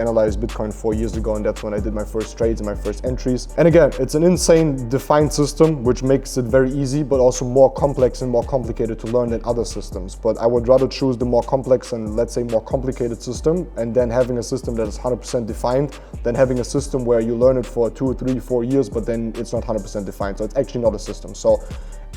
analyzed Bitcoin 4 years ago, and that's when I did my first trades and my first entries. And again, it's an insane defined system, which makes it very easy, but also more complex and more complicated to learn than other systems. But I would rather choose the more complex and, let's say, more complicated system, and then having a system that is 100% defined, than having a system where you learn it for 2, 3, 4 years, but then it's not 100% defined. So it's actually not a system. So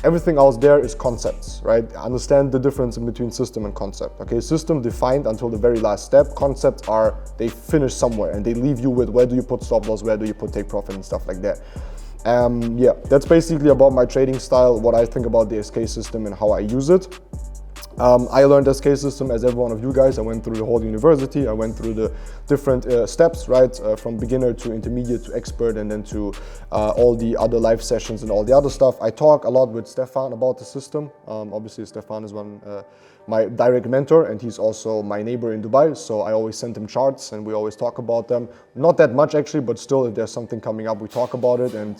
everything else there is concepts, right? Understand the difference in between system and concept. Okay, system defined until the very last step. Concepts are, they finish somewhere and they leave you with where do you put stop loss, where do you put take profit and stuff like that. Yeah, that's basically about my trading style, what I think about the SK system and how I use it. I learned SK system as every one of you guys. I went through the whole university. I went through the different steps, right? From beginner to intermediate to expert, and then to all the other live sessions and all the other stuff. I talk a lot with Stefan about the system. Obviously, Stefan is my direct mentor, and he's also my neighbor in Dubai. So I always send him charts and we always talk about them. Not that much actually, but still if there's something coming up, we talk about it. And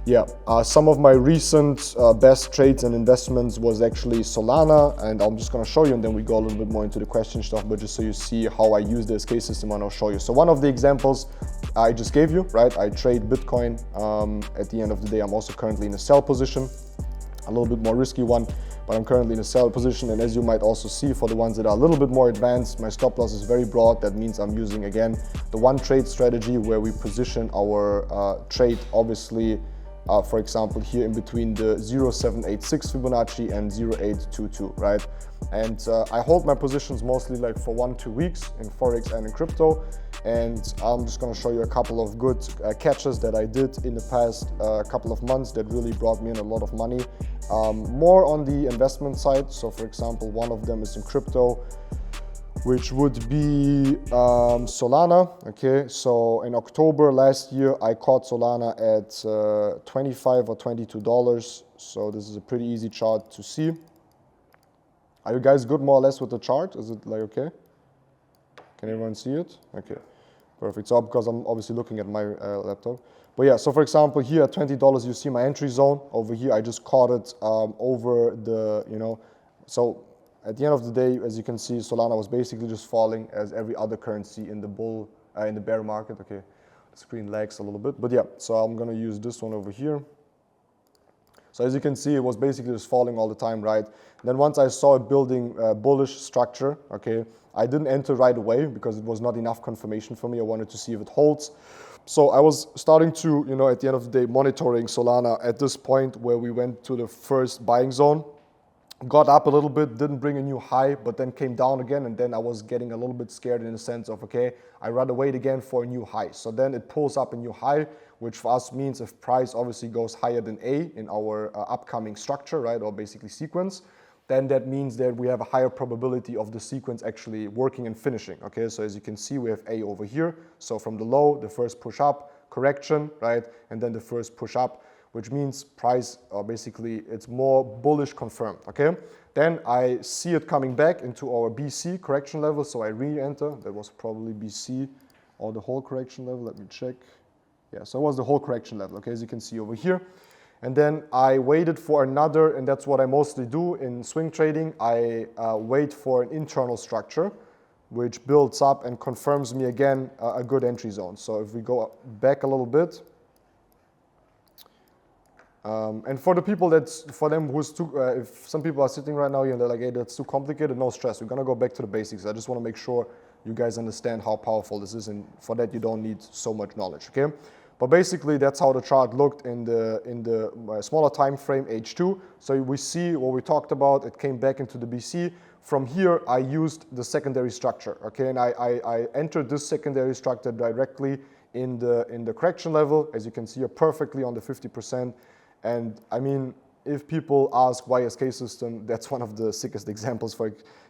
yeah, some of my recent best trades and investments was actually Solana, and I'm just gonna show you, and then we go a little bit more into the question stuff, but just so you see how I use the SK system, and I'll show you. So one of the examples I just gave you, right? I trade Bitcoin. At the end of the day, I'm also currently in a sell position, a little bit more risky one, but I'm currently in a sell position. And as you might also see, for the ones that are a little bit more advanced, my stop loss is very broad. That means I'm using, again, the one trade strategy where we position our trade, obviously, for example, here in between the 0.786 Fibonacci and 0.822, right? And I hold my positions mostly like for 1-2 weeks in Forex and in crypto. And I'm just gonna show you a couple of good catches that I did in the past couple of months that really brought me in a lot of money. More on the investment side. So for example, one of them is in crypto, which would be Solana. Okay, so in October last year, I caught Solana at $25 or $22. So this is a pretty easy chart to see. Are you guys good more or less with the chart? Is it like okay? Can everyone see it? Okay, perfect. So because I'm obviously looking at my laptop. But yeah, so for example, here at $20, you see my entry zone. Over here, I just caught it over the, so at the end of the day, as you can see, Solana was basically just falling as every other currency in the bear market. Okay, the screen lags a little bit, but yeah, so I'm gonna use this one over here. So as you can see, it was basically just falling all the time, right? Then once I saw it building a bullish structure, okay, I didn't enter right away because it was not enough confirmation for me. I wanted to see if it holds. So I was starting to, at the end of the day, monitoring Solana at this point where we went to the first buying zone. Got up a little bit, didn't bring a new high, but then came down again, and then I was getting a little bit scared in the sense of, okay, I'd rather wait again for a new high. So then it pulls up a new high, which for us means if price obviously goes higher than A in our upcoming structure, right, or basically sequence, then that means that we have a higher probability of the sequence actually working and finishing, okay? So as you can see, we have A over here. So from the low, the first push up, correction, right, and then the first push up, which means price, basically, it's more bullish confirmed, okay? Then I see it coming back into our BC correction level, so I re-enter. That was probably BC or the whole correction level. Let me check. Yeah, so it was the whole correction level, okay, as you can see over here. And then I waited for another, and that's what I mostly do in swing trading. I wait for an internal structure, which builds up and confirms me again a good entry zone. So if we go back a little bit, and for the people if some people are sitting right now here and they're like, hey, that's too complicated, no stress. We're gonna go back to the basics. I just wanna make sure you guys understand how powerful this is, and for that you don't need so much knowledge, okay? But basically that's how the chart looked in the smaller time frame H2. So we see what we talked about, it came back into the BC. From here, I used the secondary structure, okay? And I entered this secondary structure directly in the correction level, as you can see here, perfectly on the 50%. And I mean, if people ask why SK system, that's one of the sickest examples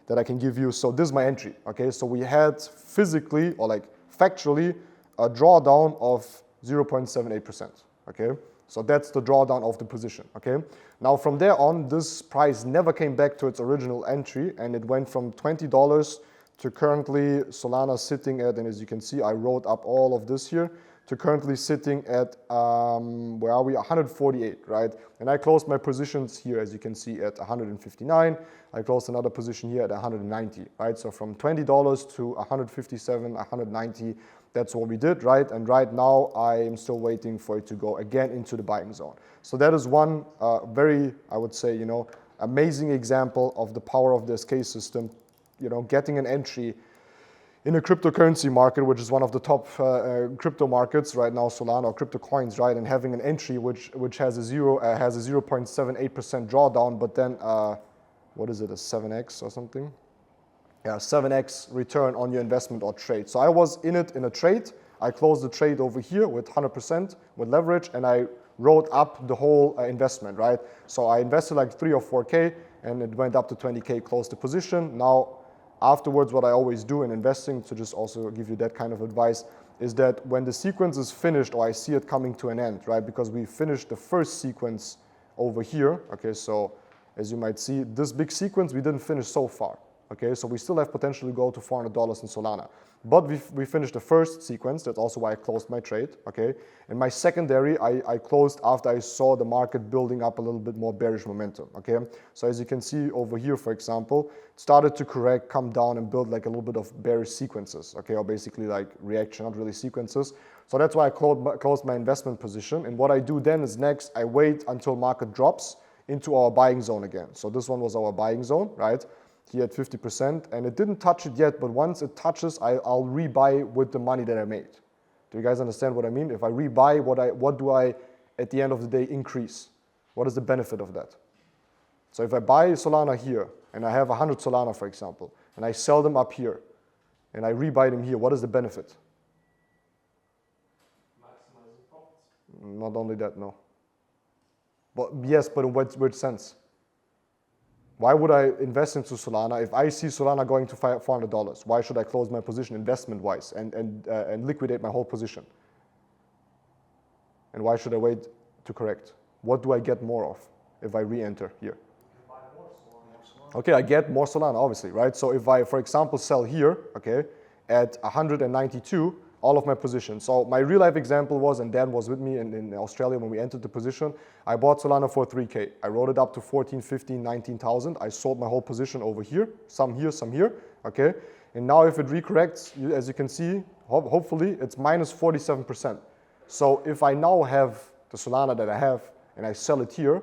that I can give you. So this is my entry, okay? So we had physically, or like factually, a drawdown of 0.78%, okay? So that's the drawdown of the position, okay? Now from there on, this price never came back to its original entry, and it went from $20 to currently Solana sitting at, and as you can see, I wrote up all of this here, to currently sitting at, where are we, 148, right? And I closed my positions here, as you can see, at 159. I closed another position here at 190, right? So from $20 to 157, 190, that's what we did, right? And right now, I am still waiting for it to go again into the buying zone. So that is one very, I would say, you know, amazing example of the power of the SK system, you know, getting an entry in a cryptocurrency market, which is one of the top crypto markets right now, Solana or crypto coins, right? And having an entry which has a 0.78% drawdown, but then what is it, a 7x or something? Yeah, 7x return on your investment or trade. So I was in it in a trade. I closed the trade over here with 100% with leverage, and I wrote up the whole investment, right? So I invested like 3 or 4K, and it went up to 20K, closed the position. Now, afterwards, what I always do in investing, to just also give you that kind of advice, is that when the sequence is finished, or I see it coming to an end, right? Because we finished the first sequence over here, okay? So as you might see, this big sequence, we didn't finish so far, okay? So we still have potential to go to $400 in Solana. But we finished the first sequence. That's also why I closed my trade, okay? And my secondary, I closed after I saw the market building up a little bit more bearish momentum, okay? So as you can see over here, for example, it started to correct, come down and build like a little bit of bearish sequences, okay? Or basically like reaction, not really sequences. So that's why I closed my investment position. And what I do then is next, I wait until market drops into our buying zone again. So this one was our buying zone, right? Here at 50%, and it didn't touch it yet, but once it touches, I'll rebuy with the money that I made. Do you guys understand what I mean? If I rebuy, what do I, at the end of the day, increase? What is the benefit of that? So if I buy Solana here, and I have 100 Solana, for example, and I sell them up here, and I rebuy them here, what is the benefit? Maximizing profits. Not only that, no. But yes, but in which sense? Why would I invest into Solana if I see Solana going to $400? Why should I close my position investment-wise and liquidate my whole position? And why should I wait to correct? What do I get more of if I re-enter here? You can buy more Solana. Okay, I get more Solana, obviously, right? So if I, for example, sell here, okay, at 192, all of my positions. So my real life example was, and Dan was with me in Australia when we entered the position, I bought Solana for 3K. I wrote it up to 14, 15, 19,000. I sold my whole position over here, some here, okay? And now if it recorrects, as you can see, hopefully it's minus 47%. So if I now have the Solana that I have and I sell it here,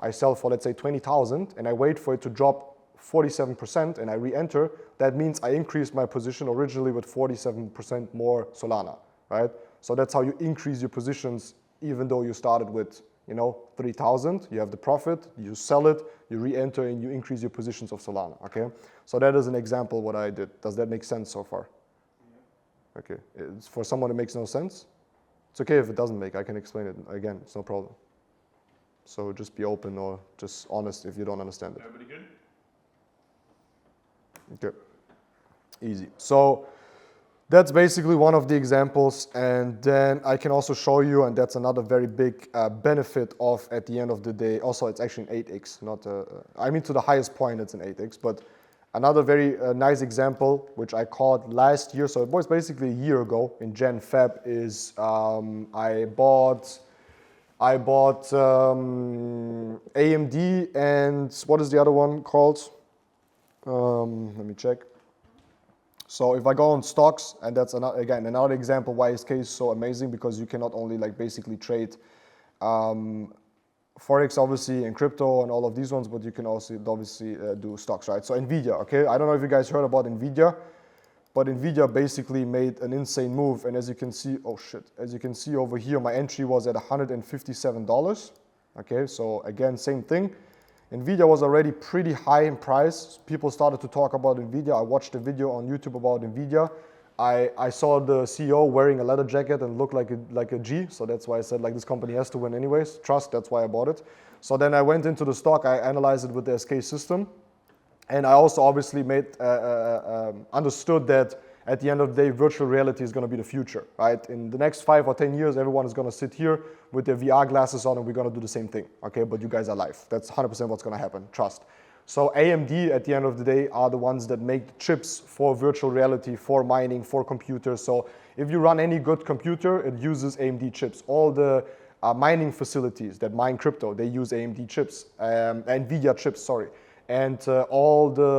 I sell for, let's say, 20,000 and I wait for it to drop 47% and I re-enter, that means I increased my position originally with 47% more Solana, right? So that's how you increase your positions even though you started with, 3,000, you have the profit, you sell it, you re-enter and you increase your positions of Solana, okay? So that is an example what I did. Does that make sense so far? Yeah. Okay, for someone it makes no sense? It's okay if it doesn't make, I can explain it again, it's no problem. So just be open or just honest if you don't understand it. Everybody good? Okay, easy. So that's basically one of the examples, and then I can also show you, and that's another very big benefit of, at the end of the day, also it's actually an 8x, not, I mean to the highest point it's an 8x, but another very nice example, which I caught last year, so it was basically a year ago in Jan, Feb, is I bought AMD and what is the other one called? Let me check. So if I go on stocks, and that's another example why SK is so amazing, because you can not only basically trade Forex obviously and crypto and all of these ones, but you can also obviously do stocks, right? So Nvidia, okay? I don't know if you guys heard about Nvidia, but Nvidia basically made an insane move, and as you can see, as you can see over here, my entry was at $157, okay? So again, same thing. Nvidia was already pretty high in price. People started to talk about Nvidia. I watched a video on YouTube about Nvidia. I saw the CEO wearing a leather jacket and looked like a G. So that's why I said this company has to win anyways. Trust, that's why I bought it. So then I went into the stock. I analyzed it with the SK system. And I also obviously understood that at the end of the day, virtual reality is going to be the future, right? In the next 5 or 10 years, everyone is going to sit here with their VR glasses on and we're going to do the same thing, okay? But you guys are live. That's 100% what's going to happen, trust. So AMD at the end of the day are the ones that make the chips for virtual reality, for mining, for computers. So if you run any good computer, it uses AMD chips. All the mining facilities that mine crypto, they use AMD chips, NVIDIA chips, sorry. And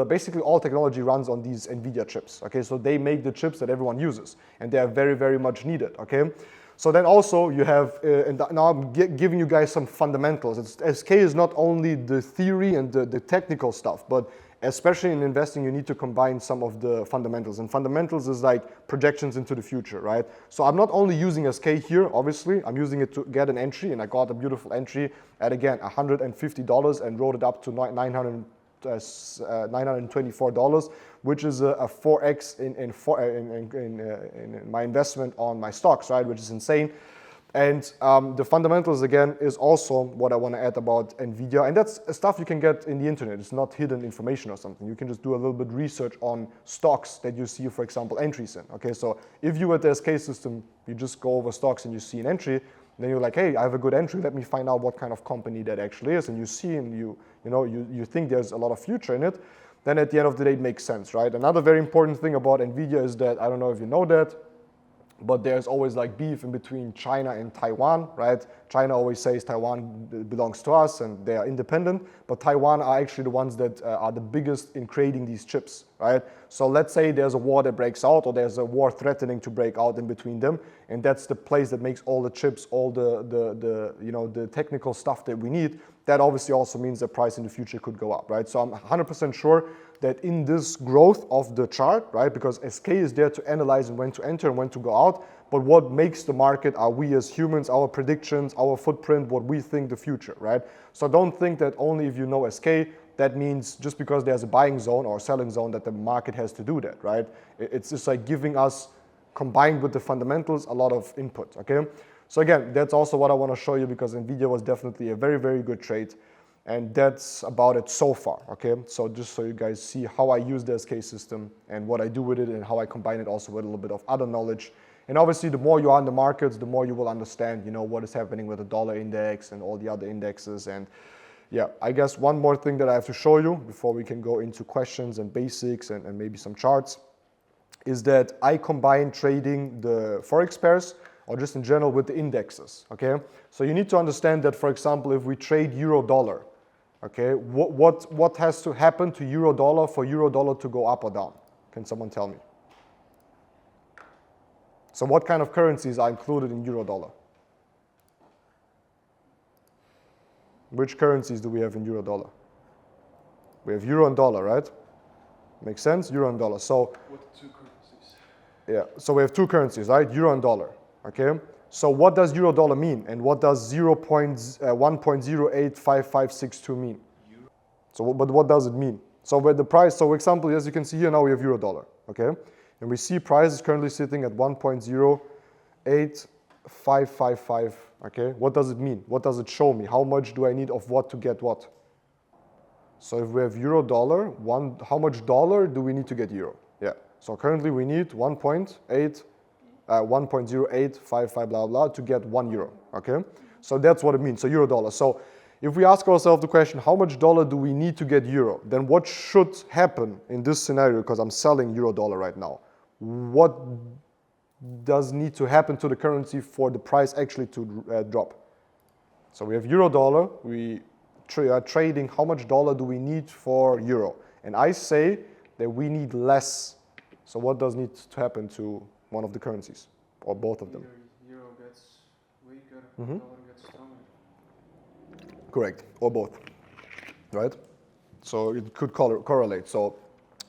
basically all technology runs on these NVIDIA chips, okay? So they make the chips that everyone uses, and they are very, very much needed, okay? So then also you have, and now I'm giving you guys some fundamentals. SK is not only the theory and the technical stuff, but especially in investing, you need to combine some of the fundamentals. And fundamentals is like projections into the future, right? So I'm not only using SK here, obviously, I'm using it to get an entry, and I got a beautiful entry at, again, $150 and wrote it up to $924, which is a 4x in my investment on my stocks, right? Which is insane. And the fundamentals, again, is also what I want to add about NVIDIA. And that's stuff you can get in the internet. It's not hidden information or something. You can just do a little bit research on stocks that you see, for example, entries in. Okay, so if you at the SK system, you just go over stocks and you see an entry, then you're like, hey, I have a good entry. Let me find out what kind of company that actually is. And you see, and you think there's a lot of future in it. Then at the end of the day, it makes sense, right? Another very important thing about NVIDIA is that, I don't know if you know that, but there's always like beef in between China and Taiwan, right? China always says Taiwan belongs to us and they are independent, but Taiwan are actually the ones that are the biggest in creating these chips, right? So let's say there's a war that breaks out, or there's a war threatening to break out in between them, and that's the place that makes all the chips, all the technical stuff that we need. That obviously also means the price in the future could go up, right? So I'm 100% sure that in this growth of the chart, right, because SK is there to analyze and when to enter and when to go out, but what makes the market are we as humans, our predictions, our footprint, what we think the future, right? So don't think that only if you know SK, that means just because there's a buying zone or a selling zone that the market has to do that, right? It's just like giving us, combined with the fundamentals, a lot of input, okay? So again, that's also what I want to show you, because NVIDIA was definitely a very, very good trade. And that's about it so far, okay? So just so you guys see how I use the SK system and what I do with it and how I combine it also with a little bit of other knowledge. And obviously, the more you are in the markets, the more you will understand, what is happening with the dollar index and all the other indexes. And yeah, I guess one more thing that I have to show you before we can go into questions and basics and maybe some charts is that I combine trading the Forex pairs or just in general with the indexes, okay? So you need to understand that, for example, if we trade euro-dollar, okay, what has to happen to euro-dollar for euro-dollar to go up or down? Can someone tell me? So what kind of currencies are included in euro-dollar? Which currencies do we have in euro-dollar? We have euro and dollar, right? Makes sense? Euro and dollar. So What two currencies? yeah, so we have two currencies, right? Euro and dollar, okay? So what does euro-dollar mean? And what does 1.085562 mean? Euro. So, but what does it mean? So with the price, so for example, as you can see here now, we have euro-dollar, okay? And we see price is currently sitting at 1.08555, okay? What does it mean? What does it show me? How much do I need of what to get what? So if we have euro-dollar, how much dollar do we need to get euro? Yeah, so currently we need 1.0855 blah blah to get 1 euro, okay? So that's what it means, so euro-dollar. So if we ask ourselves the question, how much dollar do we need to get euro? Then what should happen in this scenario, because I'm selling euro-dollar right now? What does need to happen to the currency for the price actually to drop? So we have euro-dollar, we are trading how much dollar do we need for euro? And I say that we need less. So what does need to happen to one of the currencies, or both of them? Either euro gets weaker, Mhm. dollar gets stronger. Correct, or both, right? So it could correlate. So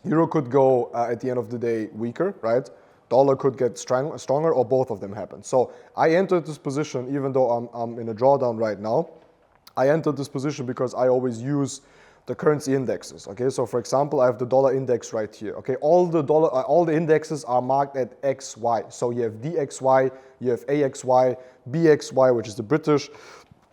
euro could go at the end of the day weaker, right? Dollar could get stronger, or both of them happen. So I entered this position, even though I'm in a drawdown right now. I entered this position because I always use the currency indexes. Okay, so for example, I have the dollar index right here. Okay, all the indexes are marked at XY. So you have DXY, you have AXY, BXY, which is the British.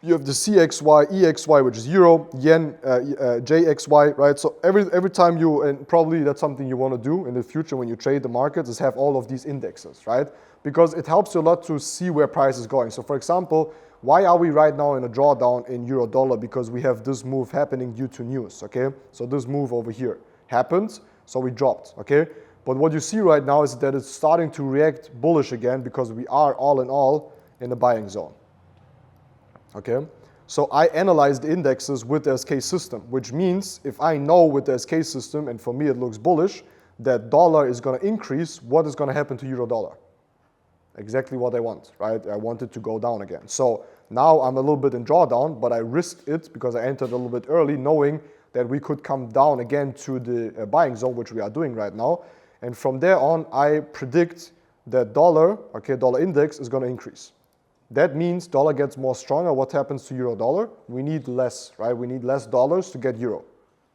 You have the CXY, EXY, which is euro, yen, JXY, right? So every time you, and probably that's something you want to do in the future when you trade the markets, is have all of these indexes, right? Because it helps you a lot to see where price is going. So for example, why are we right now in a drawdown in euro dollar? Because we have this move happening due to news, okay? So this move over here happened, so we dropped, okay? But what you see right now is that it's starting to react bullish again because we are all in all in the buying zone. Okay, so I analyze the indexes with the SK system, which means if I know with the SK system, and for me it looks bullish, that dollar is going to increase, what is going to happen to euro dollar? Exactly what I want, right? I want it to go down again. So now I'm a little bit in drawdown, but I risked it because I entered a little bit early, knowing that we could come down again to the buying zone, which we are doing right now. And from there on, I predict that dollar, okay, dollar index is going to increase. That means dollar gets more stronger. What happens to euro dollar? We need less, right? We need less dollars to get euro.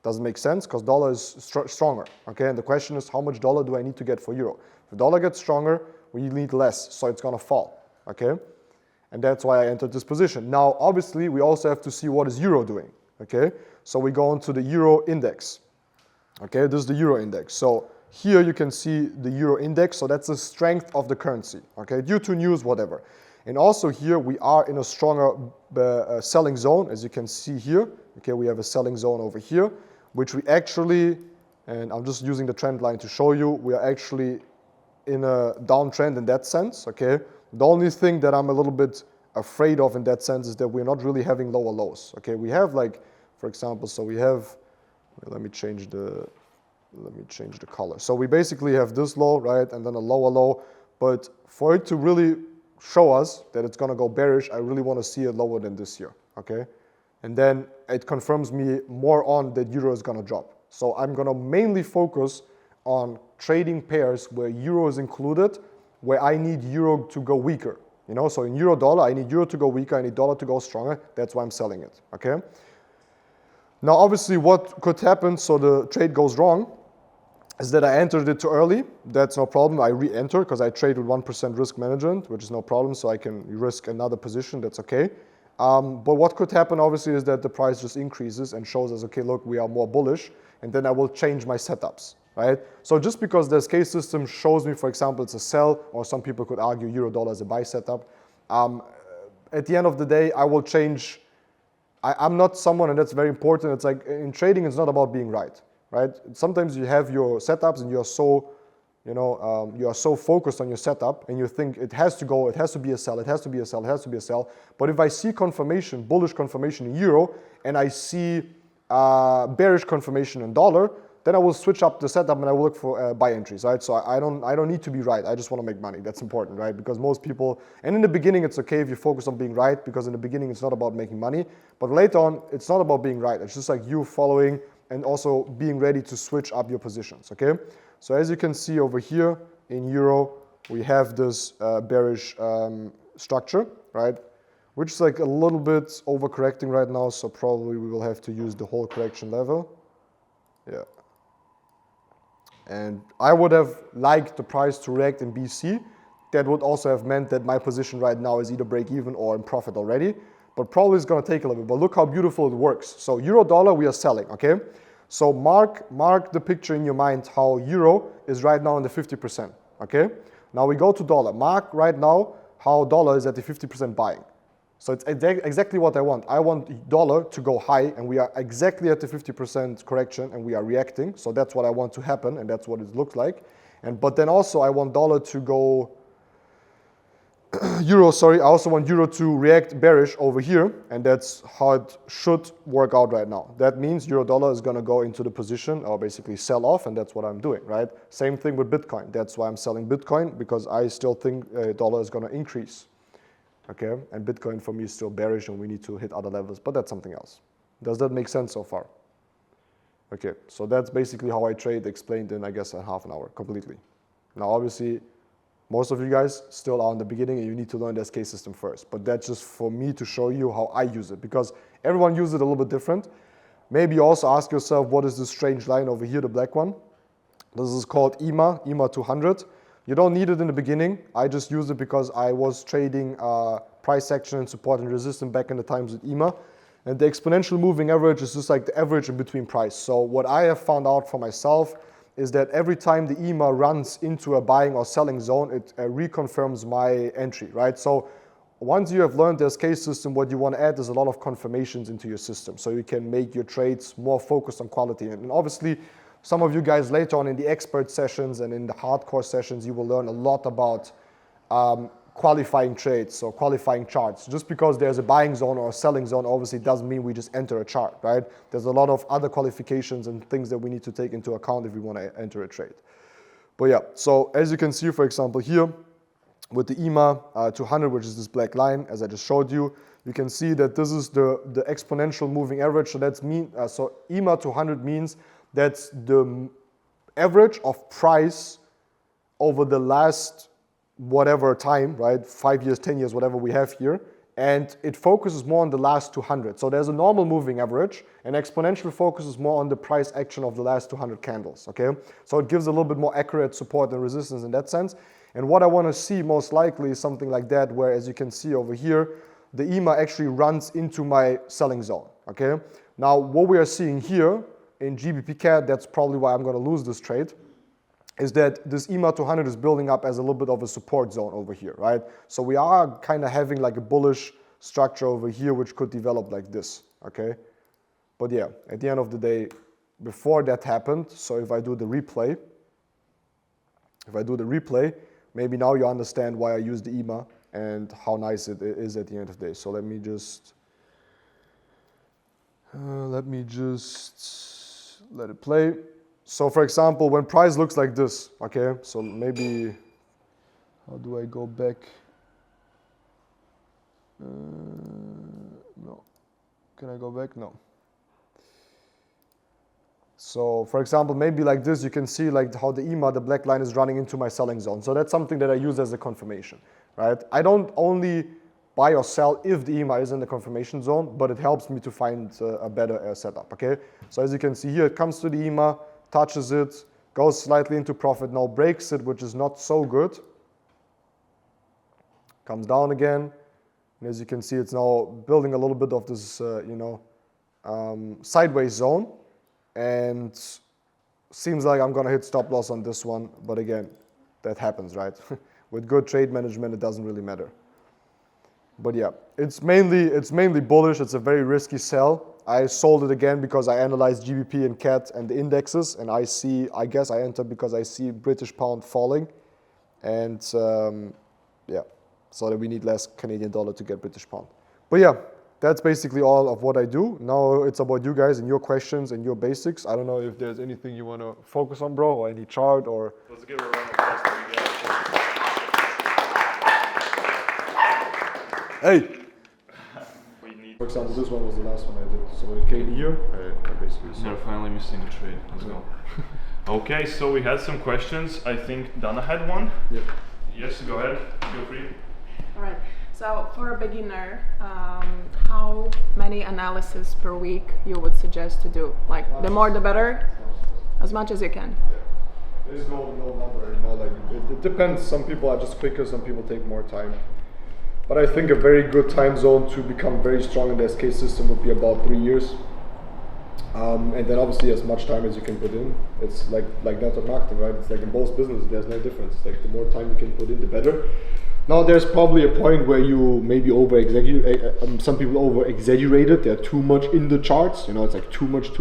Doesn't make sense because dollar is stronger, okay? And the question is, how much dollar do I need to get for euro? If the dollar gets stronger, we need less, so it's going to fall, okay? And that's why I entered this position. Now, obviously, we also have to see what is euro doing, okay? So we go into the euro index, okay? This is the euro index. So here you can see the euro index. So that's the strength of the currency, okay? Due to news, whatever. And also here we are in a stronger selling zone, as you can see here. Okay, we have a selling zone over here, which we actually, and I'm just using the trend line to show you, we are actually in a downtrend in that sense, okay? The only thing that I'm a little bit afraid of in that sense is that we're not really having lower lows, okay? We have like, for example, so we have, let me change the color. So we basically have this low, right, and then a lower low, but for it to really show us that it's going to go bearish, I really want to see it lower than this here, okay? And then it confirms me more on that euro is going to drop. So I'm going to mainly focus on trading pairs where euro is included, where I need euro to go weaker, you know? So in euro dollar, I need euro to go weaker, I need dollar to go stronger. That's why I'm selling it, okay? Now, obviously, what could happen, so the trade goes wrong, is that I entered it too early. That's no problem. I re-enter because I trade with 1% risk management, which is no problem. So I can risk another position. That's okay. But what could happen, obviously, is that the price just increases and shows us, okay, look, we are more bullish. And then I will change my setups, right? So just because the SK system shows me, for example, it's a sell, or some people could argue euro dollar is a buy setup. At the end of the day, I will change. I'm not someone, and that's very important. It's like in trading, it's not about being right. Right? Sometimes you have your setups and you're so, you are so focused on your setup and you think it has to go, it has to be a sell, it has to be a sell, it has to be a sell. But if I see confirmation, bullish confirmation in euro, and I see bearish confirmation in dollar, then I will switch up the setup and I will look for buy entries, right? So I don't need to be right. I just want to make money. That's important, right? Because most people, and in the beginning, it's okay if you focus on being right, because in the beginning, it's not about making money. But later on, it's not about being right. It's just like you following and also being ready to switch up your positions, okay? So as you can see over here in euro, we have this bearish structure, right? Which is like a little bit overcorrecting right now, so probably we will have to use the whole correction level. Yeah. And I would have liked the price to react in BC. That would also have meant that my position right now is either break even or in profit already. But probably it's going to take a little bit. But look how beautiful it works. So euro dollar, we are selling, okay? So mark the picture in your mind how euro is right now in the 50%, okay? Now we go to dollar. Mark right now how dollar is at the 50% buying. So it's exactly what I want. I want dollar to go high, and we are exactly at the 50% correction, and we are reacting. So that's what I want to happen, and that's what it looks like. But then also I want dollar to go euro, sorry, I also want euro to react bearish over here, and that's how it should work out right now. That means euro dollar is going to go into the position or basically sell off, and that's what I'm doing, right? Same thing with Bitcoin. That's why I'm selling Bitcoin, because I still think dollar is going to increase, okay? And Bitcoin for me is still bearish, and we need to hit other levels, but that's something else. Does that make sense so far? Okay, so that's basically how I trade, explained in, I guess, a half an hour completely. Now, obviously, most of you guys still are in the beginning and you need to learn the SK system first. But that's just for me to show you how I use it, because everyone uses it a little bit different. Maybe you also ask yourself, what is this strange line over here, the black one? This is called EMA 200. You don't need it in the beginning. I just use it because I was trading price action and support and resistance back in the times with EMA. And the exponential moving average is just like the average in between price. So what I have found out for myself is that every time the EMA runs into a buying or selling zone, it reconfirms my entry, right? So once you have learned this case system, what you want to add is a lot of confirmations into your system so you can make your trades more focused on quality. And obviously, some of you guys later on in the expert sessions and in the hardcore sessions, you will learn a lot about qualifying trades, so qualifying charts. Just because there's a buying zone or a selling zone obviously doesn't mean we just enter a chart, right? There's a lot of other qualifications and things that we need to take into account if we want to enter a trade. But yeah, so as you can see, for example, here with the EMA 200, which is this black line, as I just showed you, you can see that this is the exponential moving average. So that's so EMA 200 means that's the average of price over the last whatever time, right? 5 years, 10 years, whatever we have here. And it focuses more on the last 200. So there's a normal moving average, and exponential focuses more on the price action of the last 200 candles, okay? So it gives a little bit more accurate support and resistance in that sense. And what I want to see most likely is something like that, where as you can see over here, the EMA actually runs into my selling zone, okay? Now, what we are seeing here in GBP CAD, that's probably why I'm going to lose this trade, is that this EMA 200 is building up as a little bit of a support zone over here, right? So we are kind of having like a bullish structure over here, which could develop like this, okay? But yeah, at the end of the day, before that happened, so if I do the replay, maybe now you understand why I use the EMA and how nice it is at the end of the day. So let me just let it play. So for example, when price looks like this, okay, so maybe, how do I go back? No, can I go back? No. So for example, maybe like this, you can see like how the EMA, the black line is running into my selling zone. So that's something that I use as a confirmation, right? I don't only buy or sell if the EMA is in the confirmation zone, but it helps me to find a better setup, okay? So as you can see here, it comes to the EMA, touches it, goes slightly into profit, now breaks it, which is not so good. Comes down again, and as you can see, it's now building a little bit of this, sideways zone, and seems like I'm gonna hit stop loss on this one, but again, that happens, right? With good trade management, it doesn't really matter. But yeah, it's mainly bullish. It's a very risky sell. I sold it again because I analyzed GBP and CAD and the indexes, and I guess I entered because I see British pound falling, and yeah, so that we need less Canadian dollar to get British pound. But yeah, that's basically all of what I do. Now it's about you guys and your questions and your basics. I don't know if there's anything you want to focus on, bro, or any chart or. Let's give a round of applause to Miguel. Hey. We need. For example, this one was the last one I did. So it came here. I basically. You're finally missing a trade. Let's go. Okay, so we had some questions. I think Dana had one. Yep. Yes, go ahead. Feel free. All right. So for a beginner, how many analysis per week you would suggest to do? Like the more the better, as much as you can. There's no number, like it depends. Some people are just quicker, some people take more time. But I think a very good time zone to become very strong in the SK system would be about 3 years. And then obviously as much time as you can put in. It's like network marketing, right? It's like in both businesses, there's no difference. It's like the more time you can put in, the better. Now there's probably a point where you maybe some people over-exaggerate it. They're too much in the charts, it's like too much.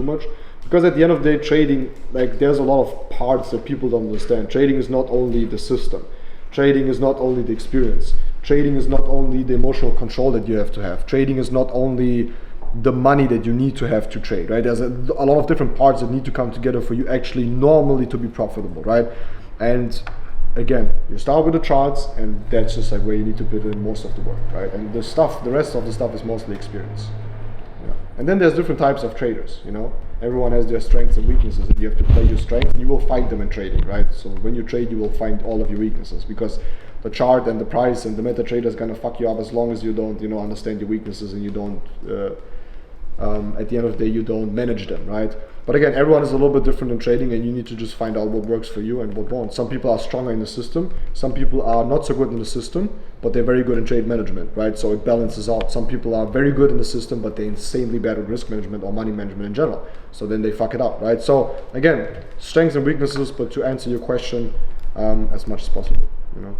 Because at the end of the day, trading, like there's a lot of parts that people don't understand. Trading is not only the system. Trading is not only the experience. Trading is not only the emotional control that you have to have. Trading is not only the money that you need to have to trade, right? There's a lot of different parts that need to come together for you actually normally to be profitable, right? And again, you start with the charts, and that's just like where you need to put in most of the work, right? And the rest of the stuff is mostly experience. Yeah. And then there's different types of traders, Everyone has their strengths and weaknesses, and you have to play your strengths, and you will find them in trading, right? So when you trade, you will find all of your weaknesses, because the chart and the price and the MetaTrader is gonna fuck you up as long as you don't, understand your weaknesses, and you don't, at the end of the day, you don't manage them, right? But again, everyone is a little bit different in trading, and you need to just find out what works for you and what won't. Some people are stronger in the system, some people are not so good in the system, but they're very good in trade management, right? So it balances out. Some people are very good in the system, but they're insanely bad at risk management or money management in general. So then they fuck it up, right? So again, strengths and weaknesses, but to answer your question as much as possible, you know.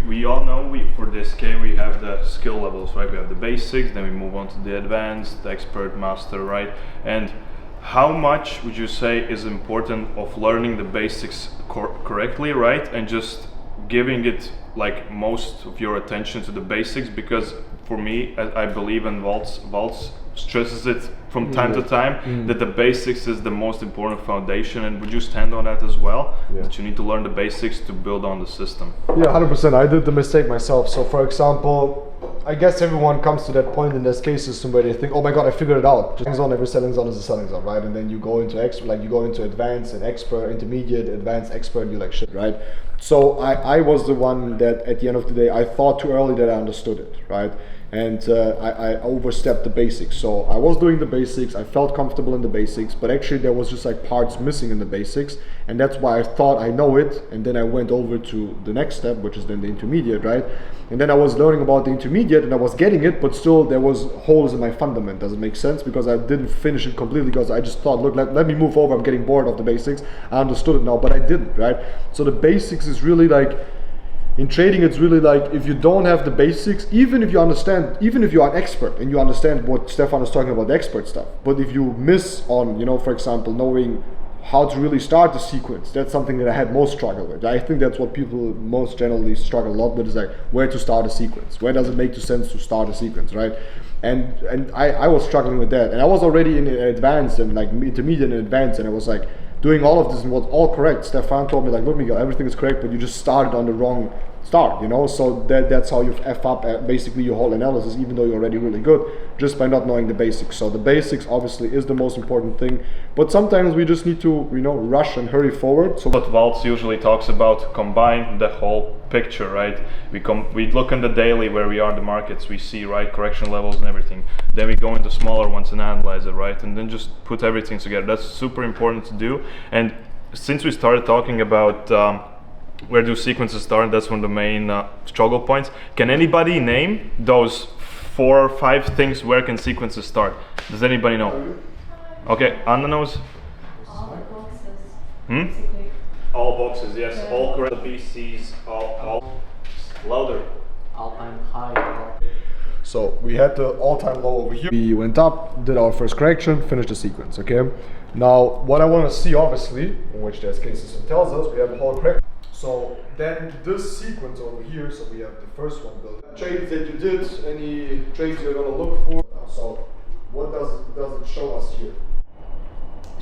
We all know for this K we have the skill levels, right? We have the basics, then we move on to the advanced, the expert, master, right? And how much would you say is important of learning the basics correctly, right? And just giving it like most of your attention to the basics, because for me, I believe, and Waltz stresses it from time to time, that the basics is the most important foundation. And would you stand on that as well? That you need to learn the basics to build on the system? Yeah, 100%. I did the mistake myself. So for example, I guess everyone comes to that point in their K system where they think, oh my god, I figured it out. Just zone, every selling zone is a selling zone, right? And then you go into you go into advanced and expert, intermediate, advanced, expert, and you're like shit, right? So I was the one that at the end of the day, I thought too early that I understood it, right? And I overstepped the basics. So I was doing the basics, I felt comfortable in the basics, but actually there was just like parts missing in the basics, and that's why I thought I know it, and then I went over to the next step, which is then the intermediate, right? And then I was learning about the intermediate and I was getting it, but still there was holes in my fundament. Does it make sense? Because I didn't finish it completely, because I just thought, look, let me move over, I'm getting bored of the basics, I understood it now, but I didn't, right? So the basics is really like, in trading, it's really like, if you don't have the basics, even if you understand, even if you are an expert and you understand what Stefan is talking about, the expert stuff, but if you miss on, you know, for example, knowing how to really start the sequence, that's something that I had most struggle with. I think that's what people most generally struggle a lot with, is like where to start a sequence, where does it make sense to start a sequence, right? And I was struggling with that, and I was already in advanced and like intermediate and advanced, and I was like doing all of this and was all correct. Stefan told me like, look Miguel, everything is correct, but you just started on the wrong start, you know, so that's how you F up basically your whole analysis, even though you're already really good, just by not knowing the basics. So the basics obviously is the most important thing, but sometimes we just need to, you know, rush and hurry forward. So what Waltz usually talks about, combine the whole picture, right? We look in the daily where we are in the markets, we see, right, correction levels and everything, then we go into smaller ones and analyze it, right, and then just put everything together. That's super important to do. And since we started talking about where do sequences start, that's one of the main struggle points. Can anybody name those 4 or 5 things where can sequences start? Does anybody know? Okay, Anna knows? All boxes. Basically. All boxes, yes. Yeah. All correct BCs, all louder. All-time high. So we had the all-time low over here. We went up, did our first correction, finished the sequence, okay? Now, what I want to see, obviously, in which the SK system tells us, we have a whole correction. So then this sequence over here, so we have the first one built. Trades that you did, any trades you're gonna look for. So what does it show us here?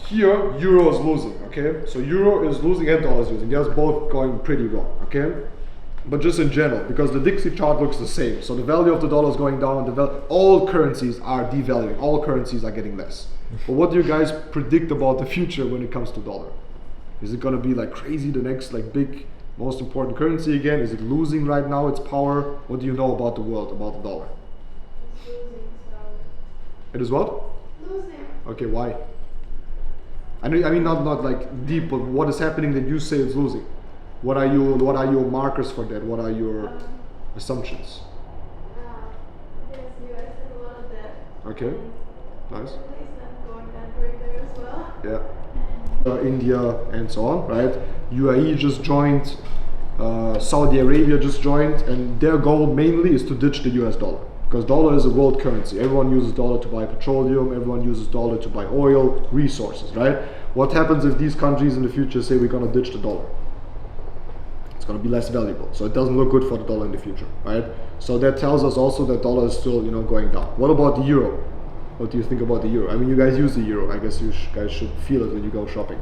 Here, euro is losing, okay? So euro is losing and dollar is losing. They're both going pretty wrong, okay? But just in general, because the Dixie chart looks the same. So the value of the dollar is going down, all currencies are devaluing, all currencies are getting less. But what do you guys predict about the future when it comes to dollar? Is it gonna be like crazy, the next like big, most important currency again? Is it losing right now its power? What do you know about the world, about the dollar? It's losing, so. It is what? Losing. Okay, why? I mean not like deep, but what is happening that you say it's losing? What are your markers for that? What are your assumptions? Yes, US has a lot of debt. Okay, nice. Going down right there as well. Yeah. India and so on, right? UAE just joined, Saudi Arabia just joined, and their goal mainly is to ditch the US dollar, because dollar is a world currency. Everyone uses dollar to buy petroleum, everyone uses dollar to buy oil, resources, right? What happens if these countries in the future say we're gonna ditch the dollar? It's gonna be less valuable, so it doesn't look good for the dollar in the future, right? So that tells us also that dollar is still, you know, going down. What about the euro? What do you think about the euro? I mean, you guys use the euro. I guess you guys should feel it when you go shopping.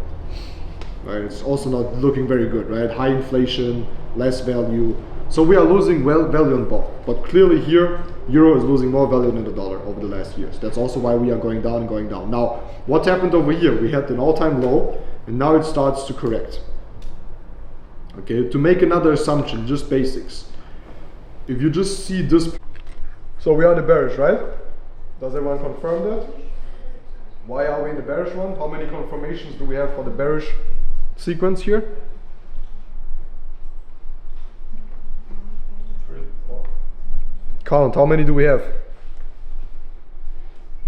Right? It's also not looking very good, right? High inflation, less value. So we are losing value on both. But clearly here, euro is losing more value than the dollar over the last years. That's also why we are going down and going down. Now, what happened over here? We had an all-time low, and now it starts to correct. Okay, to make another assumption, just basics. If you just see this, so we are in the bearish, right? Does everyone confirm that? Why are we in the bearish one? How many confirmations do we have for the bearish sequence here? 3, 4. Count, how many do we have?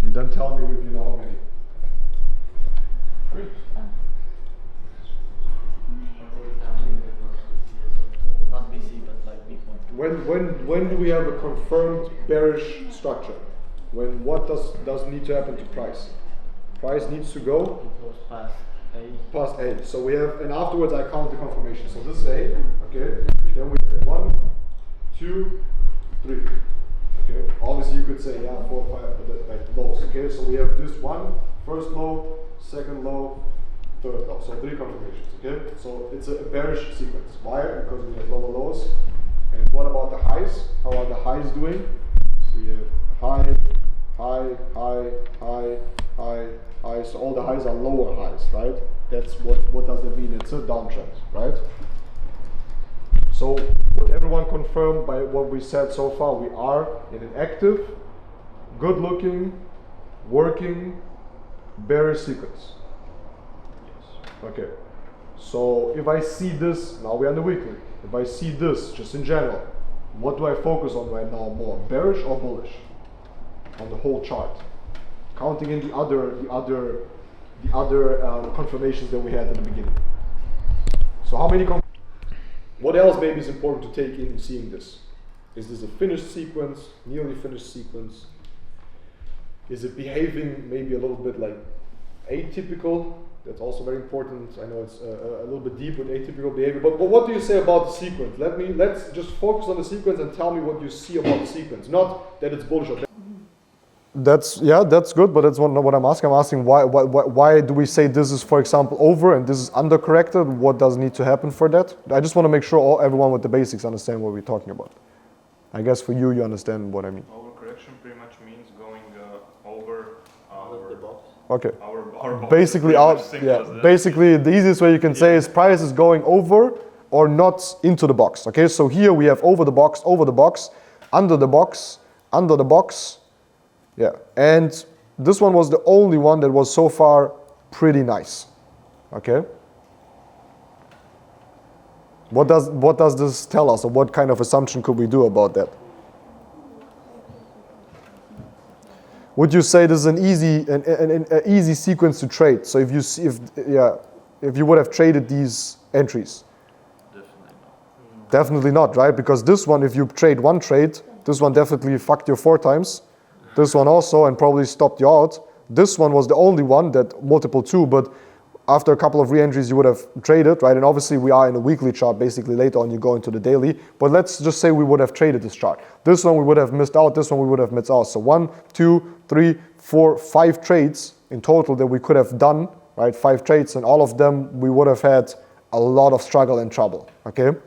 And then tell me if you know how many. 3. Not BC, but like Bitcoin. When do we have a confirmed bearish structure? When what does need to happen to price? Price needs to go It goes past A. past A. So we have, and afterwards I count the confirmation. So this is A, okay? Then we have 1, 2, 3. Okay. Obviously you could say 4, 5, but like lows. Okay. So we have this one, first low, second low, third low. So 3 confirmations. Okay. So it's a bearish sequence. Why? Because we have lower lows. And what about the highs? How are the highs doing? So we have high, high, high, high, high, high. So all the highs are lower highs, right? That's what does that mean? It's a downtrend, right? So would everyone confirm by what we said so far? We are in an active, good-looking, working, bearish sequence. Yes. Okay. So if I see this, now we're on the weekly. If I see this, just in general, what do I focus on right now more? Bearish or bullish? On the whole chart. Counting in the other confirmations that we had in the beginning. So how many what else maybe is important to take in seeing this? Is this a finished sequence, nearly finished sequence? Is it behaving maybe a little bit like atypical? That's also very important. I know it's a little bit deep with atypical behavior, but what do you say about the sequence? Let's just focus on the sequence and tell me what you see about the sequence. Not that it's bullshit. That's good, but that's not what I'm asking. I'm asking why do we say this is, for example, over and this is undercorrected? What does need to happen for that? I just want to make sure everyone with the basics understand what we're talking about. I guess for you understand what I mean. Overcorrection pretty much means going over Out of the box. Okay. our box. Basically, Pretty much simple as that. basically the easiest way you can say is price is going over or not into the box. Okay, so here we have over the box, under the box, under the box. Yeah, and this one was the only one that was so far pretty nice. Okay. What does this tell us, or what kind of assumption could we do about that? Would you say this is an easy sequence to trade? So if you would have traded these entries? Definitely not. Definitely not, right? Because this one, if you trade one trade, this one definitely fucked you 4 times. This one also, and probably stopped you out. This one was the only one that multiple 2, but after a couple of re-entries you would have traded, right? And obviously we are in a weekly chart, basically later on you go into the daily, but let's just say we would have traded this chart. This one we would have missed out, this one we would have missed out. So 1, 2, 3, 4, 5 trades in total that we could have done, right? 5 trades, and all of them we would have had a lot of struggle and trouble, okay?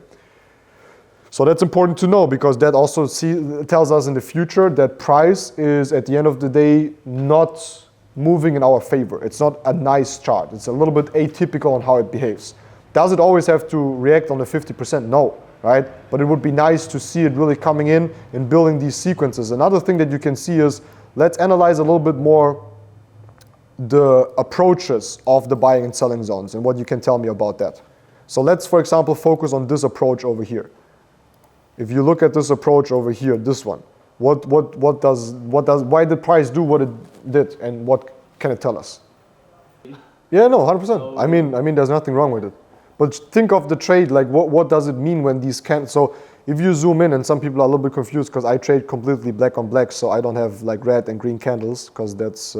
So that's important to know, because that also tells us in the future that price is at the end of the day not moving in our favor. It's not a nice chart. It's a little bit atypical on how it behaves. Does it always have to react on the 50%? No, right? But it would be nice to see it really coming in and building these sequences. Another thing that you can see is, let's analyze a little bit more the approaches of the buying and selling zones and what you can tell me about that. So let's, for example, focus on this approach over here. If you look at this approach over here, this one, why did price do what it did, and what can it tell us? Yeah, no, 100%. I mean, there's nothing wrong with it. But think of the trade, like what does it mean when these can? So if you zoom in, and some people are a little bit confused because I trade completely black on black, so I don't have like red and green candles, because that's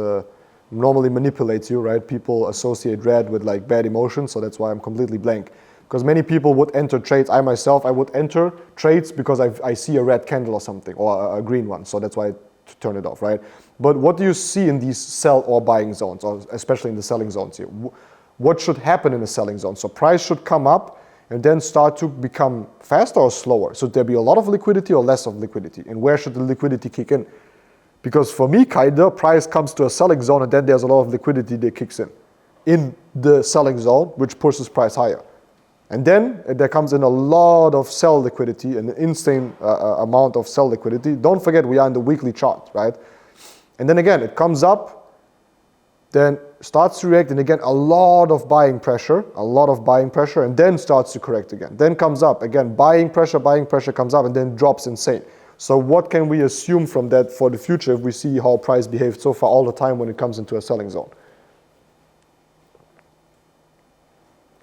normally manipulates you, right? People associate red with like bad emotions, so that's why I'm completely blank. Because many people would enter trades, I myself, I would enter trades because I see a red candle or something, or a green one, so that's why I turn it off, right? But what do you see in these sell or buying zones, or especially in the selling zones here? What should happen in the selling zone? So price should come up and then start to become faster or slower. Should there be a lot of liquidity or less of liquidity? And where should the liquidity kick in? Because for me, kinda, price comes to a selling zone and then there's a lot of liquidity that kicks in the selling zone, which pushes price higher. And then there comes in a lot of sell liquidity, an insane amount of sell liquidity. Don't forget, we are in the weekly chart, right? And then again, it comes up, then starts to react, and again, a lot of buying pressure, and then starts to correct again. Then comes up, again, buying pressure comes up, and then drops insane. So what can we assume from that for the future if we see how price behaved so far all the time when it comes into a selling zone?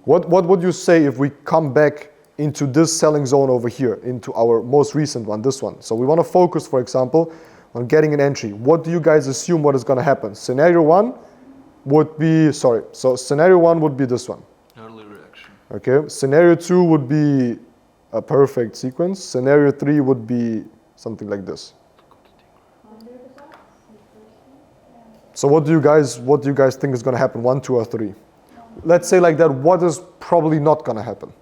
What would you say if we come back into this selling zone over here, into our most recent one, this one? So we want to focus, for example, on getting an entry. What do you guys assume what is going to happen? Scenario one would be, scenario one would be this one. Early reaction. Okay, scenario two would be a perfect sequence. Scenario three would be something like this. So what do you guys think is going to happen, 1, 2, or 3? Let's say like that, what is probably not going to happen?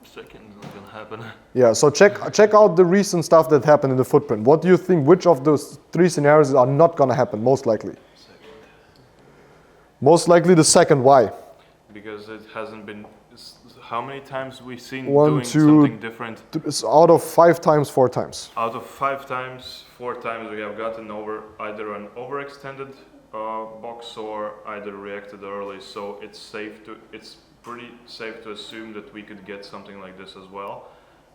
Second is not going to happen. Yeah, so check out the recent stuff that happened in the footprint. What do you think, which of those 3 scenarios are not going to happen, most likely? Second. Most likely the second, why? Because it hasn't been, how many times we've seen 1, doing 2, something different? It's out of 5 times, 4 times. Out of 5 times, 4 times we have gotten either an overextended box or either reacted early. So it's pretty safe to assume that we could get something like this as well,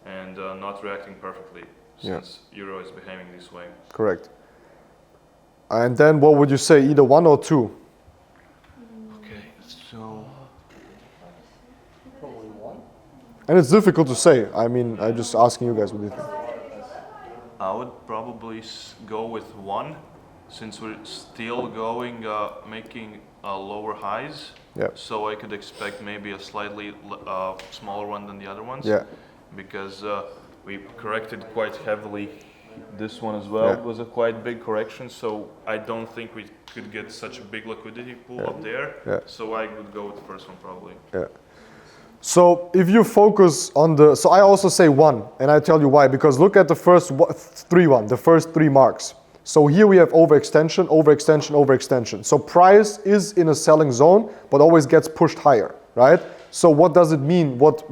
and not reacting perfectly since euro is behaving this way. Correct. And then what would you say, either 1 or 2? Okay, so Probably 1. And it's difficult to say. I mean, I'm just asking you guys what do you think. I would probably go with 1, since we're still going, making lower highs. Yeah. So I could expect maybe a slightly smaller one than the other ones. Yeah. Because we corrected quite heavily. This one as well was a quite big correction. So I don't think we could get such a big liquidity pool up there. Yeah. So I would go with the first one probably. Yeah. So if you focus on so I also say 1, and I tell you why, because look at the first the first 3 marks. So here we have overextension, overextension, overextension. So price is in a selling zone, but always gets pushed higher, right? So what does it mean? What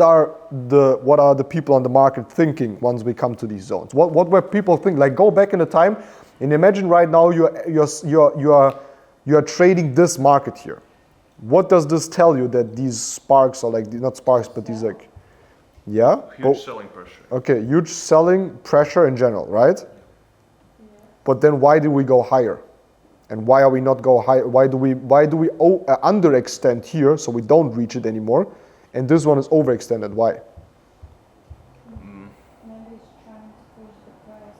are the people on the market thinking once we come to these zones? What were people think? Like, go back in the time and imagine right now you are trading this market here. What does this tell you that these sparks are like, not sparks, but these like, Huge selling pressure. Okay, huge selling pressure in general, right? But then why do we go higher? And why are we not go higher? Why do we underextend here so we don't reach it anymore? And this one is overextended. Why? Maybe it's trying to push the price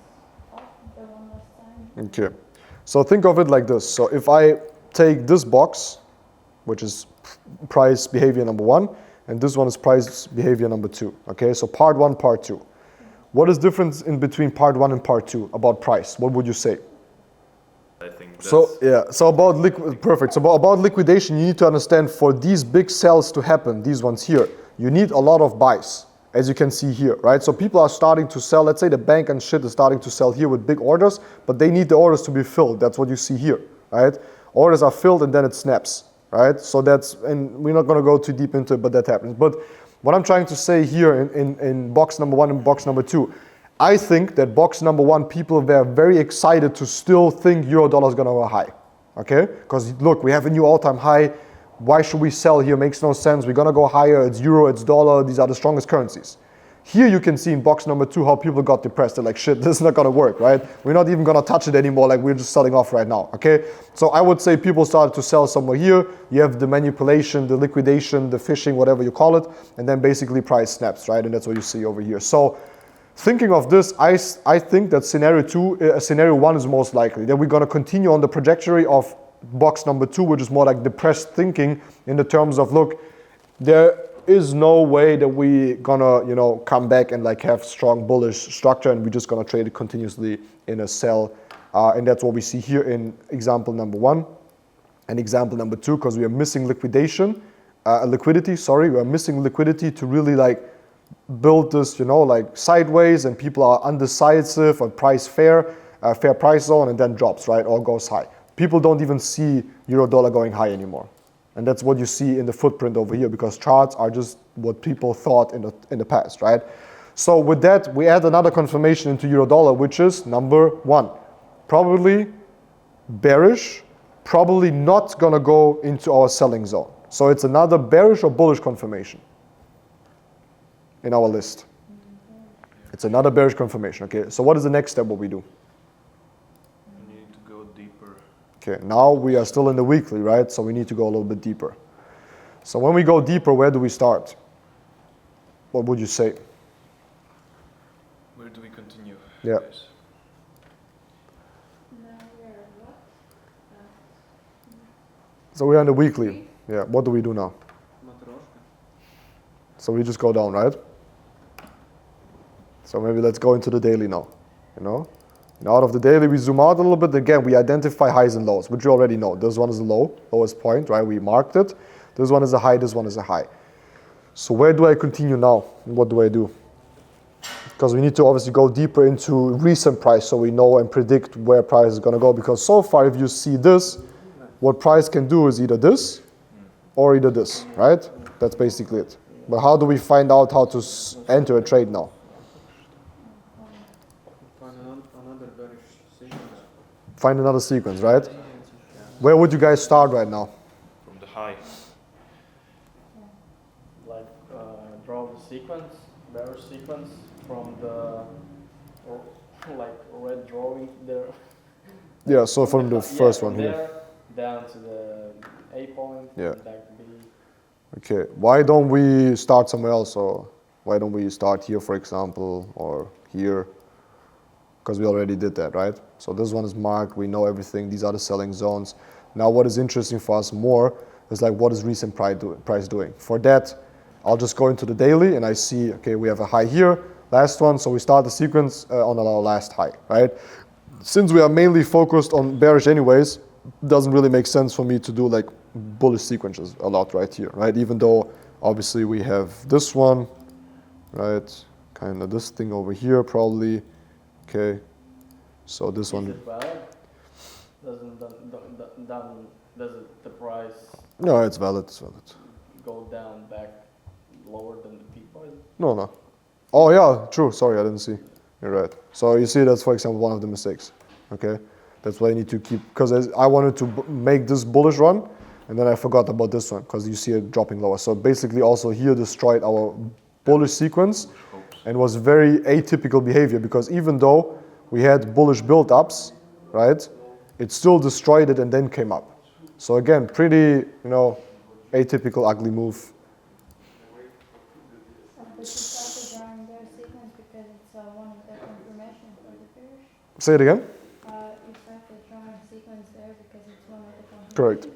up the one last time. Okay, so think of it like this. So if I take this box, which is price behavior number 1, and this one is price behavior number 2. Okay, so part 1, part 2. What is difference in between part 1 and part 2 about price? What would you say? I think that's So about perfect. So about liquidation, you need to understand for these big sells to happen, these ones here, you need a lot of buys, as you can see here, right? So people are starting to sell. Let's say the bank and shit is starting to sell here with big orders, but they need the orders to be filled. That's what you see here, right? Orders are filled and then it snaps, right? So and we're not going to go too deep into it, but that happens. But what I'm trying to say here in box number 1 and box number 2, I think that box number 1, people were very excited to still think euro-dollar is going to go high, okay? Because look, we have a new all-time high. Why should we sell here? Makes no sense. We're going to go higher. It's euro, it's dollar. These are the strongest currencies. Here you can see in box number 2 how people got depressed. They're like, shit, this is not going to work, right? We're not even going to touch it anymore. Like, we're just selling off right now, okay? So I would say people started to sell somewhere here. You have the manipulation, the liquidation, the fishing, whatever you call it, and then basically price snaps, right? And that's what you see over here. So thinking of this, I think that scenario 1 is most likely. That we're going to continue on the trajectory of box number 2, which is more like depressed thinking in the terms of, look, there is no way that we gonna, come back and like have strong bullish structure, and we're just gonna trade it continuously in a sell. And that's what we see here in example number 1 and example number 2, because we are missing liquidity. We are missing liquidity to really like build this, like sideways, and people are undecisive on fair price zone, and then drops, right, or goes high. People don't even see euro-dollar going high anymore. And that's what you see in the footprint over here, because charts are just what people thought in the past, right? So with that, we add another confirmation into euro dollar, which is number 1. Probably bearish, probably not gonna go into our selling zone. So it's another bearish or bullish confirmation in our list. It's another bearish confirmation, okay? So what is the next step, what we do? We need to go deeper. Okay, now we are still in the weekly, right? So we need to go a little bit deeper. So when we go deeper, where do we start? What would you say? Where do we continue? Yeah. Guys? Now we are what? So we're on the weekly. Yeah, what do we do now? So we just go down, right? So maybe let's go into the daily now, you know? And out of the daily, we zoom out a little bit. Again, we identify highs and lows, which you already know. This one is the low, lowest point, right? We marked it. This one is a high, this one is a high. So where do I continue now? What do I do? Because we need to obviously go deeper into recent price so we know and predict where price is gonna go. Because so far, if you see this, what price can do is either this or either this, right? That's basically it. But how do we find out how to enter a trade now? Find another sequence, right? Where would you guys start right now? From the high. Like draw the sequence, bearish sequence from the like red drawing there. Yeah, so from the first one here. There, down to the A point, Yeah. and back to B. Okay, why don't we start somewhere else? Or why don't we start here, for example, or here? Because we already did that, right? So this one is marked, we know everything, these are the selling zones. Now what is interesting for us more is like, what is recent price doing? For that, I'll just go into the daily and I see, okay, we have a high here, last one, so we start the sequence on our last high, right? Since we are mainly focused on bearish anyways, it doesn't really make sense for me to do like bullish sequences a lot right here, right? Even though obviously we have this one, right? Kind of this thing over here probably. Okay, so this Is one. it valid? Doesn't the price No, it's valid. It's valid. go down back lower than the peak price? No. Oh yeah, true. Sorry, I didn't see. You're right. So you see, that's for example one of the mistakes. Okay, that's why I need to keep, because I wanted to make this bullish run, and then I forgot about this one because you see it dropping lower. So basically, also here destroyed our bullish sequence. And was very atypical behavior, because even though we had bullish build-ups, right, it still destroyed it and then came up. So again, pretty, atypical, ugly move. But you started drawing their sequence because it's one of the confirmation for the bearish. Say it again? You started drawing sequence there because it's one of the confirmation. Correct.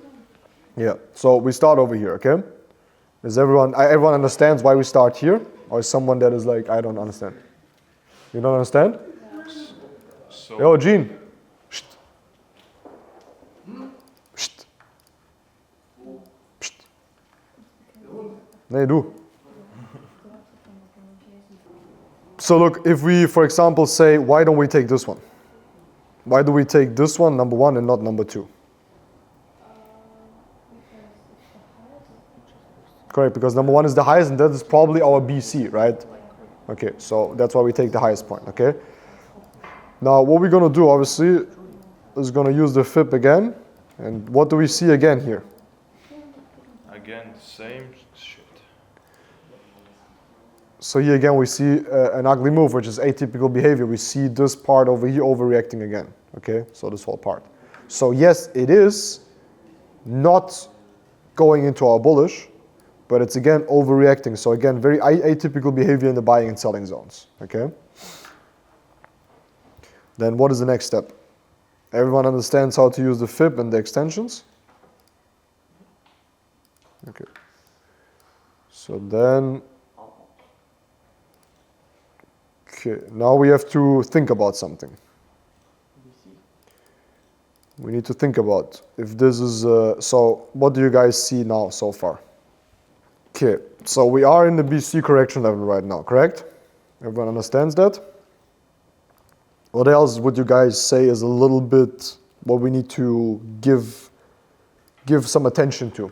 Yeah, so we start over here, okay? Does everyone understands why we start here? Or is someone that is like, I don't understand? You don't understand? So Yo, Gene. Psst. Psst. Psst. Nee, du. So look, if we, for example, say, why don't we take this one? Why do we take this one, number 1, and not number 2? Correct, because number 1 is the highest, and that is probably our BC, right? Okay, so that's why we take the highest point, okay? Now, what we're going to do, obviously, is going to use the fib again. And what do we see again here? again, same shit. So here again, we see an ugly move, which is atypical behavior. We see this part over here overreacting again, okay? So this whole part. So yes, it is not going into our bullish, but it's again overreacting. So again, very atypical behavior in the buying and selling zones, okay? Then what is the next step? Everyone understands how to use the fib and the extensions? Okay. So then, okay, now we have to think about something. We need to think about if this is, so what do you guys see now so far? Okay, so we are in the BC correction level right now, correct? Everyone understands that? What else would you guys say is a little bit what we need to give some attention to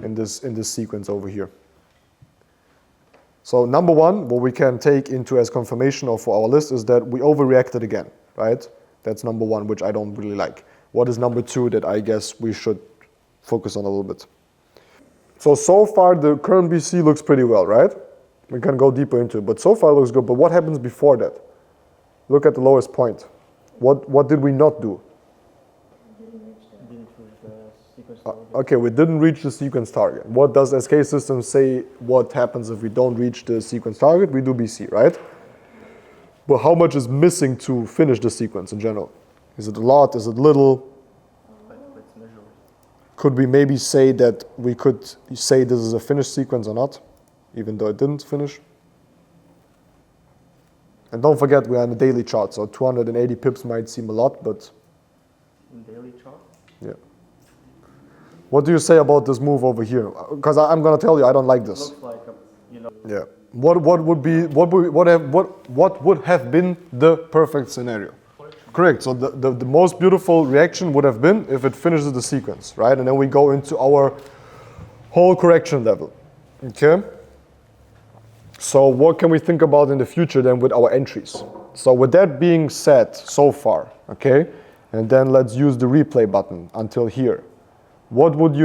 in this sequence over here? So number one, what we can take into as confirmation or for our list is that we overreacted again, right? That's number one, which I don't really like. What is number two that I guess we should focus on a little bit? So far the current BC looks pretty well, right? We can go deeper into it, but so far it looks good. But what happens before that? Look at the lowest point. What did we not do? Okay, we didn't reach the sequence target. What does SK System say what happens if we don't reach the sequence target? We do BC, right? But how much is missing to finish the sequence in general? Is it a lot? Is it little? Could we maybe say that we could say this is a finished sequence or not, even though it didn't finish? And don't forget, we are on a daily chart, so 280 pips might seem a lot, but... Daily chart? Yeah. What do you say about this move over here? Because I'm going to tell you, I don't like this. Looks like Yeah. What would have been the perfect scenario? Correct. So the most beautiful reaction would have been if it finishes the sequence, right? And then we go into our whole correction level. Okay. So what can we think about in the future then with our entries? So with that being said so far, okay, and then let's use the replay button until here. What would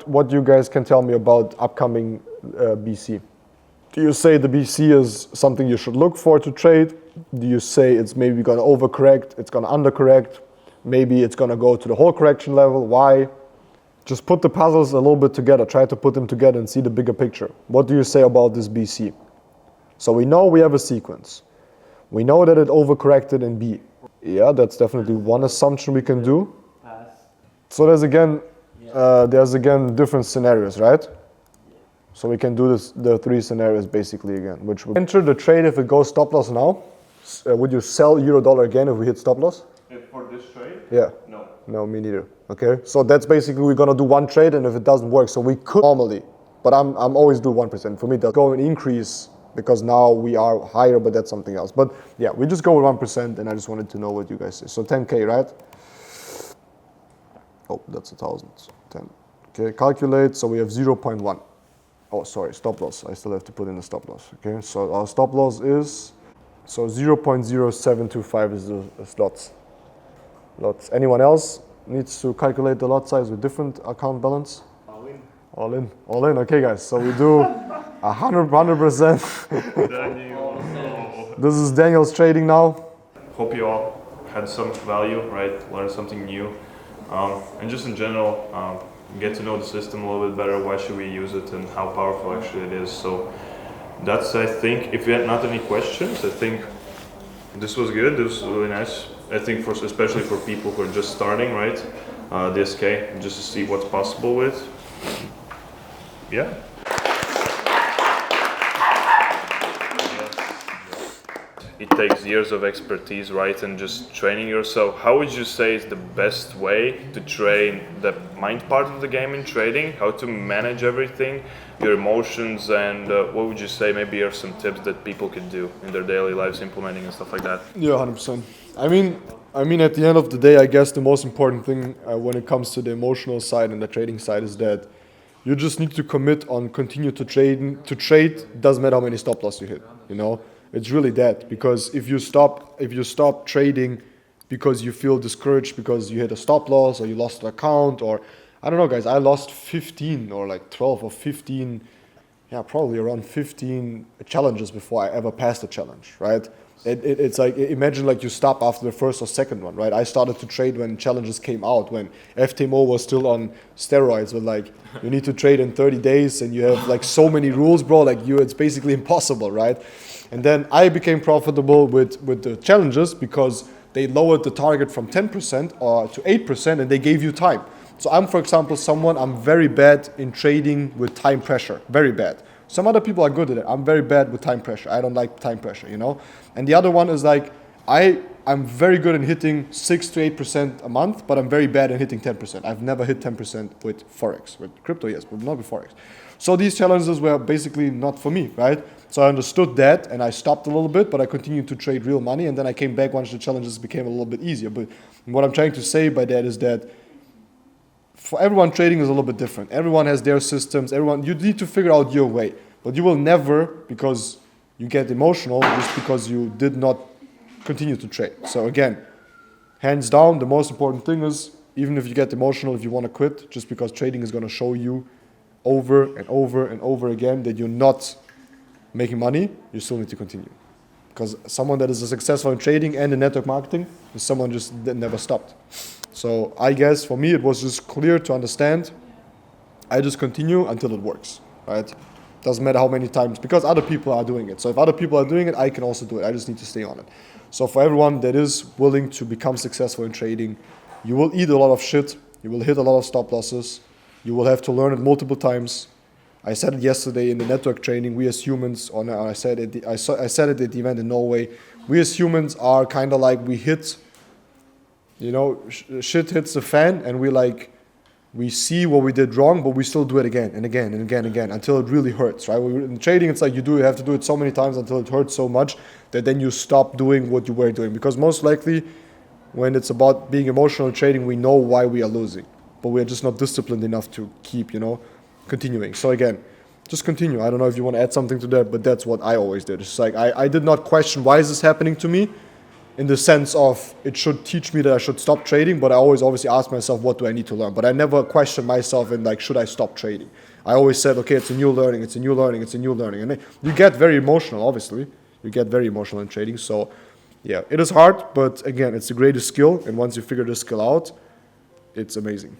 what you guys can tell me about upcoming BC? Do you say the BC is something you should look for to trade? Do you say it's maybe going to overcorrect, it's going to undercorrect, maybe it's going to go to the whole correction level? Why? Just put the puzzles a little bit together, try to put them together and see the bigger picture. What do you say about this BC? So we know we have a sequence. We know that it overcorrected in B. Yeah, that's definitely one assumption we can do. So there's again different scenarios, right? So we can do this, the three scenarios basically again, which would enter the trade if it goes stop loss now. Would you sell euro dollar again if we hit stop loss? For this trade? Yeah. No. No, me neither. Okay, so that's basically we're gonna do one trade, and if it doesn't work, so we could normally, but I'm always do 1%. For me, that's go and increase because now we are higher, but that's something else. But yeah, we just go with 1%, and I just wanted to know what you guys say. So 10K, right? Oh, that's 1,000. 10. Okay, calculate. So we have 0.1. Oh, sorry, stop loss. I still have to put in the stop loss. Okay, so our stop loss is, so 0.0725 is the slots. Lots. Anyone else needs to calculate the lot size with different account balance? All in. All in. All in. Okay, guys. So we do 100%. This is Daniel's trading now. Hope you all had some value, right? Learned something new, and just in general. Get to know the system a little bit better, why should we use it and how powerful actually it is. So that's, I think, if you had not any questions, I think this was good, this was really nice. I think especially for people who are just starting, right, the SK, just to see what's possible with. Yeah. It takes years of expertise, right, and just training yourself. How would you say is the best way to train the mind part of the game in trading? How to manage everything, your emotions, and what would you say maybe are some tips that people could do in their daily lives, implementing and stuff like that? Yeah, 100%. I mean, at the end of the day, I guess the most important thing when it comes to the emotional side and the trading side is that you just need to commit on continue to trade. To trade doesn't matter how many stop loss you hit, you know. It's really that, because if you stop trading because you feel discouraged because you hit a stop loss or you lost an account, or I don't know, guys, I lost 15 or like 12 or 15, yeah, probably around 15 challenges before I ever passed a challenge, right? It's like, imagine like you stop after the first or second one, right? I started to trade when challenges came out, when FTMO was still on steroids, with like, you need to trade in 30 days and you have like so many rules, bro, like it's basically impossible, right? And then I became profitable with the challenges because they lowered the target from 10% or to 8% and they gave you time. So I'm, for example, I'm very bad in trading with time pressure, very bad. Some other people are good at it. I'm very bad with time pressure. I don't like time pressure, you know? And the other one is like, I'm very good in hitting 6 to 8% a month, but I'm very bad in hitting 10%. I've never hit 10% with Forex. With crypto, yes, but not with Forex. So these challenges were basically not for me, right? So I understood that and I stopped a little bit, but I continued to trade real money. And then I came back once the challenges became a little bit easier. But what I'm trying to say by that is that for everyone, trading is a little bit different. Everyone has their systems. You need to figure out your way. But you will never, because you get emotional, just because you did not continue to trade. So again, hands down, the most important thing is, even if you get emotional, if you want to quit, just because trading is going to show you over and over and over again that you're not making money, you still need to continue. Because someone that is successful in trading and in network marketing is someone just that never stopped. So I guess for me it was just clear to understand. I just continue until it works, right? Doesn't matter how many times, because other people are doing it. So if other people are doing it, I can also do it. I just need to stay on it. So for everyone that is willing to become successful in trading, you will eat a lot of shit. You will hit a lot of stop losses. You will have to learn it multiple times. I said it yesterday in the network training. We as humans, I said it at the event in Norway. We as humans are kind of like we hit, shit hits the fan, and we see what we did wrong, but we still do it again and again and again and again until it really hurts, right? In trading, it's like you have to do it so many times until it hurts so much that then you stop doing what you were doing. Because most likely, when it's about being emotional in trading, we know why we are losing, but we're just not disciplined enough to keep, continuing. So again, just continue. I don't know if you want to add something to that, but that's what I always did. It's like I did not question why is this happening to me, in the sense of it should teach me that I should stop trading, but I always obviously ask myself, what do I need to learn? But I never questioned myself in should I stop trading? I always said, okay, it's a new learning, it's a new learning, it's a new learning. And then you get very emotional, obviously. You get very emotional in trading. So yeah, it is hard, but again, it's the greatest skill. And once you figure this skill out, it's amazing.